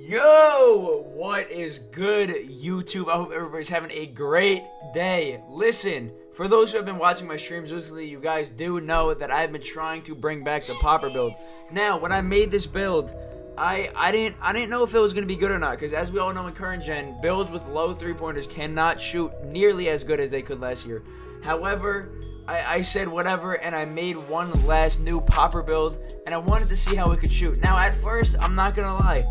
Yo, what is good, YouTube? I hope everybody's having a great day. Listen, for those who have been watching my streams recently, you guys do know that I've been trying to bring back the popper build. Now, when I made this build, I didn't know if it was going to be good or not, because as we all know in current gen, builds with low three-pointers cannot shoot nearly as good as they could last year. However, I said whatever, and I made one last new popper build, and I wanted to see how it could shoot. Now, at first, I'm not going to lie,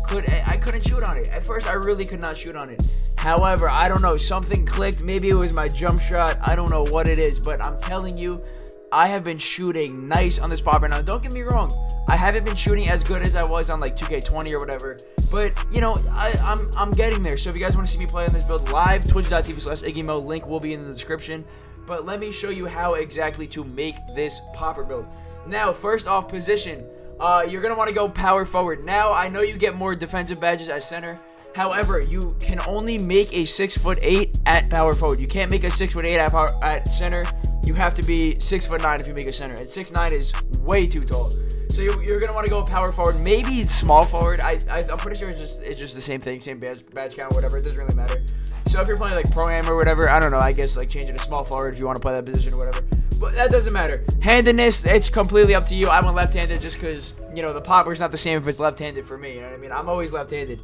I couldn't shoot on it. At first, I really could not shoot on it. However, I don't know, something clicked. Maybe it was my jump shot. I don't know what it is, but I'm telling you, I have been shooting nice on this popper. Now, don't get me wrong. I haven't been shooting as good as I was on like 2K20 or whatever, but you know, I'm getting there. So if you guys want to see me play on this build live, twitch.tv/Igymo, link will be in the description. But let me show you how exactly to make this popper build. Now, first off, position. You're going to want to go power forward. Now, I know you get more defensive badges at center. However, you can only make a 6'8" at power forward. You can't make a 6'8" at center. You have to be 6'9" if you make a center. And 6'9" is way too tall. So you're going to want to go power forward. Maybe small forward. I'm pretty sure it's just the same thing. Same badge count, whatever. It doesn't really matter. So if you're playing like Pro-Am or whatever, I don't know. I guess like change it to small forward if you want to play that position or whatever. But that doesn't matter. Handedness, it's completely up to you. I went left-handed just because, you know, the popper's not the same if it's left-handed for me. You know what I mean? I'm always left-handed.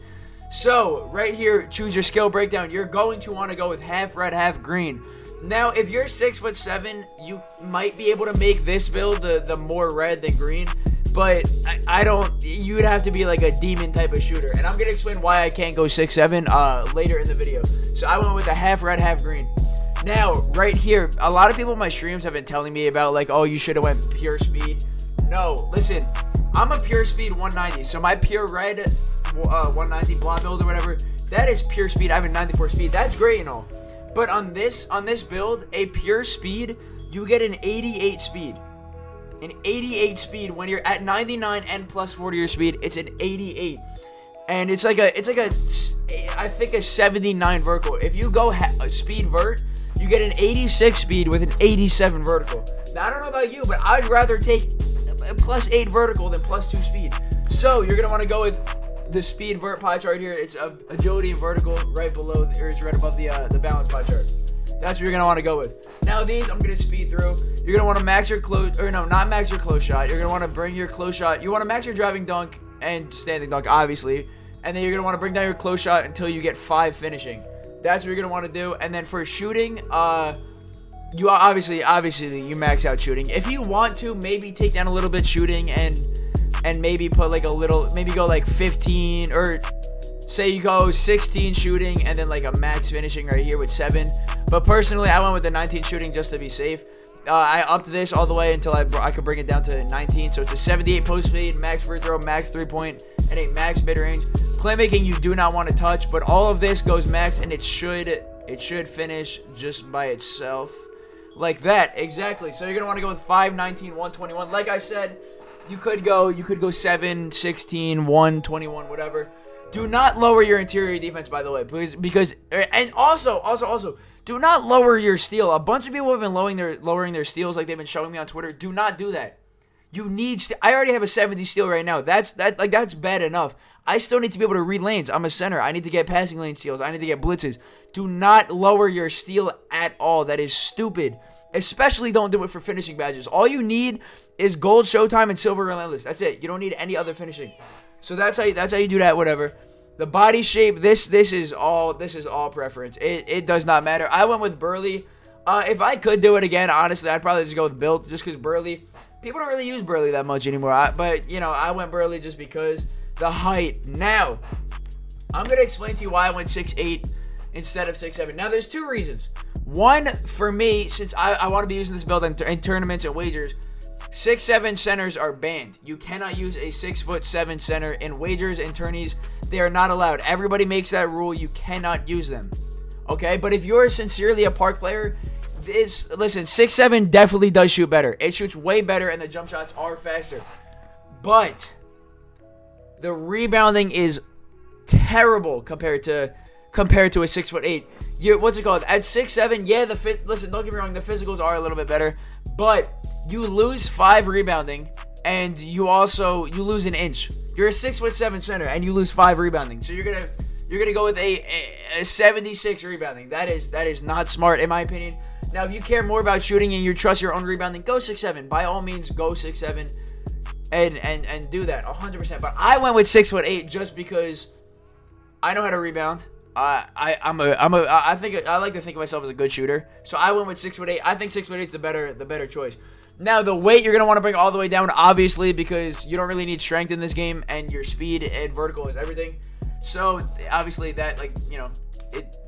So, right here, choose your skill breakdown. You're going to want to go with half red, half green. Now, if you're 6'7", you might be able to make this build the more red than green. But I don't, you'd have to be like a demon type of shooter. And I'm going to explain why I can't go 6'7" later in the video. So, I went with a half red, half green. Now, right here, a lot of people in my streams have been telling me about, like, oh, you should have went pure speed. No, listen, I'm a pure speed 190, so my pure red 190 blonde build or whatever, that is pure speed. I have a 94 speed. That's great and all. But on this build, a pure speed, you get an 88 speed. An 88 speed when you're at 99 and plus 40 your speed, it's an 88. And it's like a I think a 79 vertical. If you go speed vert, you get an 86 speed with an 87 vertical. Now, I don't know about you, but I'd rather take +8 vertical than +2 speed. So, you're going to want to go with the speed vert pie chart here. It's agility and vertical right below, or it's right above the balance pie chart. That's what you're going to want to go with. Now, these I'm going to speed through. You're going to want to max your close, or no, not max your close shot. You're going to want to bring your close shot. You want to max your driving dunk and standing dunk, obviously. And then you're going to want to bring down your close shot until you get 5 finishing. That's what you're going to want to do. And then for shooting, you obviously you max out shooting. If you want to, maybe take down a little bit shooting and maybe put like a little, maybe go like 15, or say you go 16 shooting and then like a max finishing right here with 7. But personally, I went with the 19 shooting just to be safe. I upped this all the way until I could bring it down to 19. So it's a 78 post speed, max free throw, max 3-point, and a max mid range. Playmaking you do not want to touch, but all of this goes max, and it should finish just by itself like that. Exactly. So you're gonna want to go with 5, 19, 121. Like I said, you could go 7, 16, 121, whatever. Do not lower your interior defense, by the way, because and also do not lower your steal. A bunch of people have been lowering their steals like they've been showing me on Twitter. Do not do that. You need I already have a 70 steal right now. That's bad enough. I still need to be able to read lanes. I'm a center. I need to get passing lane steals. I need to get blitzes. Do not lower your steal at all. That is stupid. Especially don't do it for finishing badges. All you need is gold showtime and silver relentless. That's it. You don't need any other finishing. So that's how you do that, whatever. The body shape, this is all preference. It does not matter. I went with Burley. If I could do it again, honestly, I'd probably just go with Built, just because Burley, people don't really use Burley that much anymore. But you know, I went Burley just because the height. Now, I'm gonna explain to you why I went 6'8" instead of 6'7". Now, there's 2 reasons. One, for me, since I want to be using this build in tournaments and wagers, 6'7" centers are banned. You cannot use a 6'7" center in wagers and tourneys. They are not allowed. Everybody makes that rule. You cannot use them. Okay? But if you're sincerely a park player, listen, 6'7" definitely does shoot better. It shoots way better, and the jump shots are faster. But the rebounding is terrible compared to a 6'8". What's it called? At 6'7", yeah, listen, don't get me wrong, the physicals are a little bit better, but you lose 5 rebounding, and you lose an inch. You're a 6'7" center and you lose 5 rebounding. So you're gonna go with a 76 rebounding. That is not smart in my opinion. Now, if you care more about shooting and you trust your own rebounding, go 6'7". By all means, go 6'7", and do that 100%. But I went with 6'8" just because I know how to rebound. I think I like to think of myself as a good shooter, so I went with 6'8". I think 6'8" is the better choice. Now, the weight you're gonna want to bring all the way down, obviously, because you don't really need strength in this game, and your speed and vertical is everything. So obviously that, like, you know,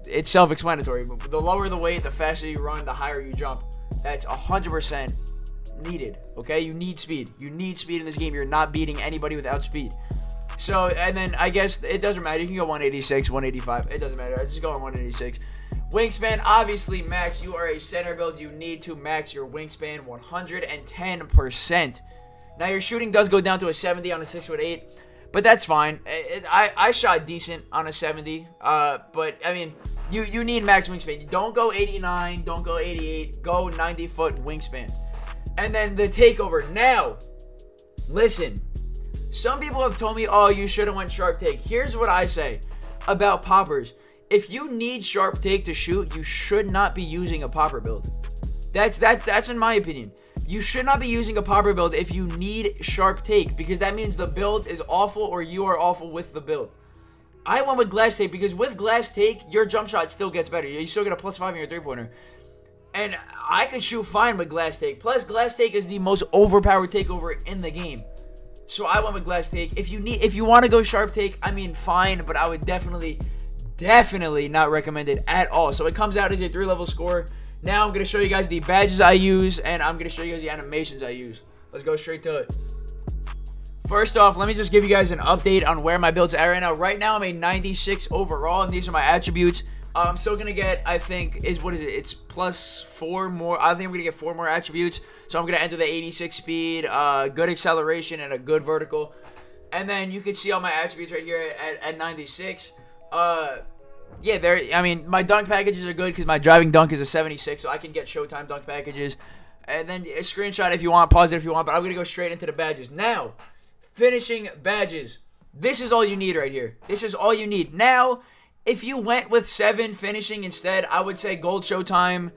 it's self-explanatory. But the lower the weight, the faster you run, the higher you jump. That's 100% needed. Okay, you need speed. You need speed in this game. You're not beating anybody without speed. So, and then I guess it doesn't matter. You can go 186, 185. It doesn't matter. I just go on 186. Wingspan, obviously, max. You are a center build. You need to max your wingspan 110%. Now, your shooting does go down to a 70 on a 6'8", but that's fine. I shot decent on a 70. But I mean, you need max wingspan. Don't go 89. Don't go 88. Go 90-foot wingspan. And then the takeover. Now, listen. Some people have told me, oh, you should have went sharp take. Here's what I say about poppers. If you need sharp take to shoot, you should not be using a popper build. That's in my opinion. You should not be using a popper build if you need sharp take, because that means the build is awful or you are awful with the build. I went with glass take because with glass take, your jump shot still gets better. You still get a +5 in your three-pointer. And I can shoot fine with glass take. Plus, glass take is the most overpowered takeover in the game. So I went with glass take. If you want to go sharp take, I mean, fine, but I would definitely not recommend it at all. So it comes out as a 3-level score. Now I'm going to show you guys the badges I use, and I'm going to show you guys the animations I use. Let's go straight to it. First off, let me just give you guys an update on where my build's at right now. Right now, I'm a 96 overall, and these are my attributes. I'm still going to get, I think, it's +4 more. I think I'm going to get 4 more attributes. So I'm going to enter the 86 speed, good acceleration, and a good vertical. And then you can see all my attributes right here at 96. Yeah, I mean, my dunk packages are good because my driving dunk is a 76, so I can get Showtime dunk packages. And then a screenshot if you want, pause it if you want, but I'm going to go straight into the badges. Now, finishing badges. This is all you need right here. This is all you need. Now, if you went with 7 finishing instead, I would say gold Showtime,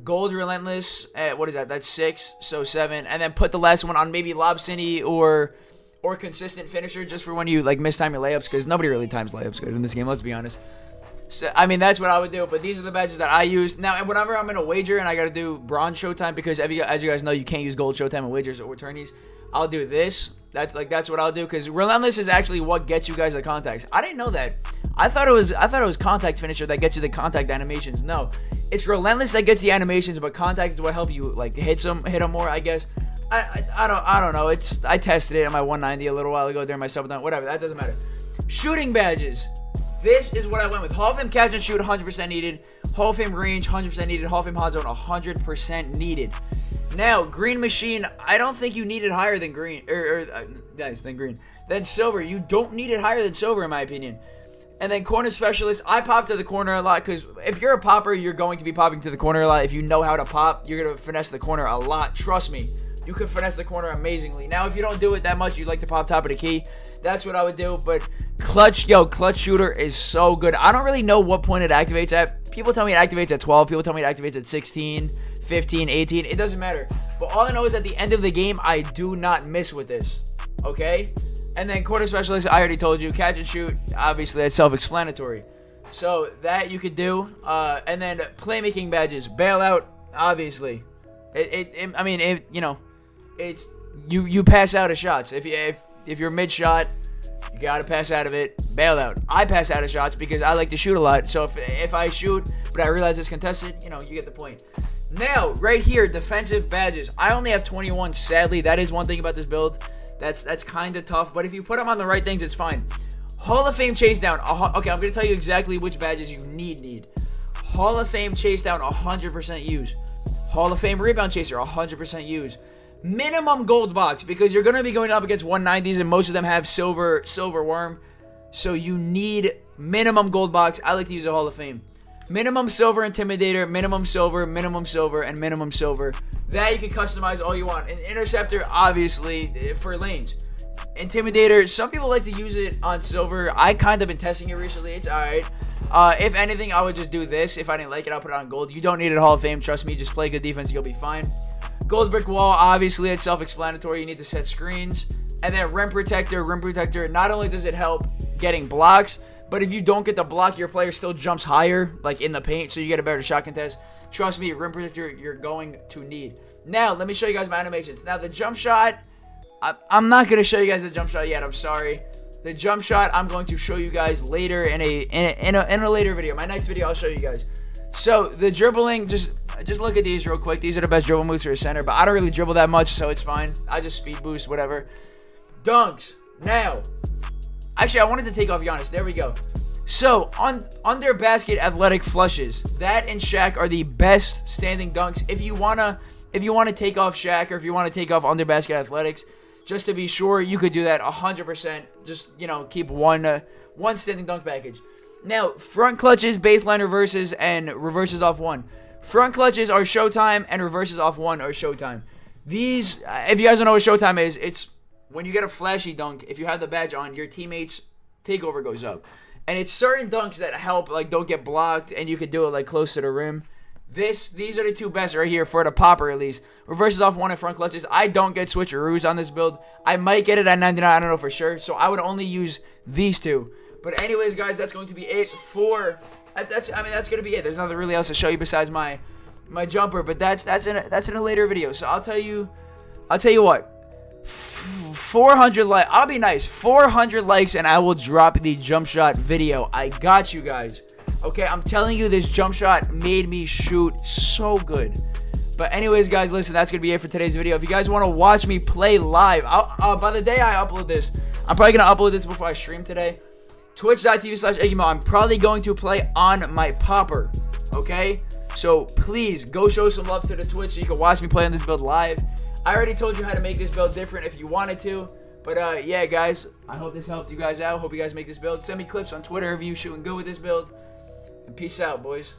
gold relentless. What is that? That's 6, so 7. And then put the last one on maybe Lob City or consistent finisher, just for when you like mistime your layups, because nobody really times layups good in this game, let's be honest. So, I mean, that's what I would do, but these are the badges that I use. Now, and whenever I'm in a wager and I got to do bronze Showtime, because as you guys know, you can't use gold Showtime in wagers or tourneys, I'll do this. That's what I'll do, because relentless is actually what gets you guys the contacts. I didn't know that. I thought it was contact finisher that gets you the contact animations. No, it's relentless that gets the animations, but contact is what help you like hit them more, I guess. I don't know. I tested it at my 190 a little while ago during my sub-dunk. Whatever, that doesn't matter. Shooting badges. This is what I went with. Hall of Fame catch and shoot, 100% needed. Hall of Fame range, 100% needed. Hall of Fame hot zone, 100% needed. Now, green machine, I don't think you need it higher than green. Than silver. You don't need it higher than silver, in my opinion. And then corner specialist, I pop to the corner a lot, because if you're a popper, you're going to be popping to the corner a lot. If you know how to pop, you're going to finesse the corner a lot. Trust me. You can finesse the corner amazingly. Now, if you don't do it that much, you like to pop top of the key, that's what I would do. But clutch shooter is so good. I don't really know what point it activates at. People tell me it activates at 12. People tell me it activates at 16, 15, 18. It doesn't matter. But all I know is at the end of the game, I do not miss with this. Okay? And then corner specialist, I already told you. Catch and shoot, obviously, that's self-explanatory. So that you could do. And then playmaking badges. Bailout, obviously. It's you pass out of shots. If you're mid-shot, you gotta pass out of it. Bailout. I pass out of shots because I like to shoot a lot. So if I shoot, but I realize it's contested, you get the point. Now, right here, defensive badges. I only have 21, sadly. That is one thing about this build. That's kind of tough, but if you put them on the right things, it's fine. Hall of Fame chase down. Okay, I'm gonna tell you exactly which badges you need. Hall of Fame chase down, 100% use. Hall of Fame rebound chaser, 100% use. Minimum gold box, because you're gonna be going up against 190s, and most of them have silver worm. So you need minimum gold box. I like to use a Hall of Fame. Minimum silver intimidator, minimum silver, and minimum silver. That you can customize all you want. An interceptor, obviously, for lanes. Intimidator, some people like to use it on silver. I kind of been testing it recently. It's alright. If anything, I would just do this. If I didn't like it, I'll put it on gold. You don't need it at Hall of Fame. Trust me. Just play good defense. You'll be fine. Gold brick wall, obviously, it's self-explanatory. You need to set screens. And then rim protector. Rim protector, not only does it help getting blocks, but if you don't get the block, your player still jumps higher, like in the paint, so you get a better shot contest. Trust me, rim protector, you're going to need. Now, let me show you guys my animations. Now, the jump shot, I'm not going to show you guys the jump shot yet. I'm sorry. The jump shot, I'm going to show you guys later in a later video. My next video, I'll show you guys. So, the dribbling, just look at these real quick. These are the best dribble moves for a center, but I don't really dribble that much, so it's fine. I just speed boost, whatever. Dunks. Now, actually, I wanted to take off Giannis. There we go. So, under basket athletic flushes, that and Shaq are the best standing dunks. If you wanna take off Shaq, or if you want to take off under basket athletics, just to be sure, you could do that 100%. Just, you know, keep one standing dunk package. Now, front clutches, baseline reverses, and reverses off one. Front clutches are Showtime, and reverses off one are Showtime. These, if you guys don't know what Showtime is, it's when you get a flashy dunk, if you have the badge on, your teammates' takeover goes up. And it's certain dunks that help, like, don't get blocked, and you could do it, like, close to the rim. These are the two best right here for the popper, at least. Reverses off one and front clutches. I don't get switcheroos on this build. I might get it at 99, I don't know for sure. So I would only use these two. But anyways, guys, that's going to be it for... that's going to be it. There's nothing really else to show you besides my jumper. But that's in a later video. So I'll tell you what. 400 likes. I'll be nice. 400 likes and I will drop the jump shot video. I got you guys. Okay, I'm telling you, this jump shot made me shoot so good. But anyways, guys, listen, that's going to be it for today's video. If you guys want to watch me play live, by the day I upload this, I'm probably going to upload this before I stream today. Twitch.tv/Igymo. I'm probably going to play on my popper. Okay? So please go show some love to the Twitch so you can watch me play on this build live. I already told you how to make this build different if you wanted to. But yeah, guys, I hope this helped you guys out. Hope you guys make this build. Send me clips on Twitter of you shooting good with this build. And peace out, boys.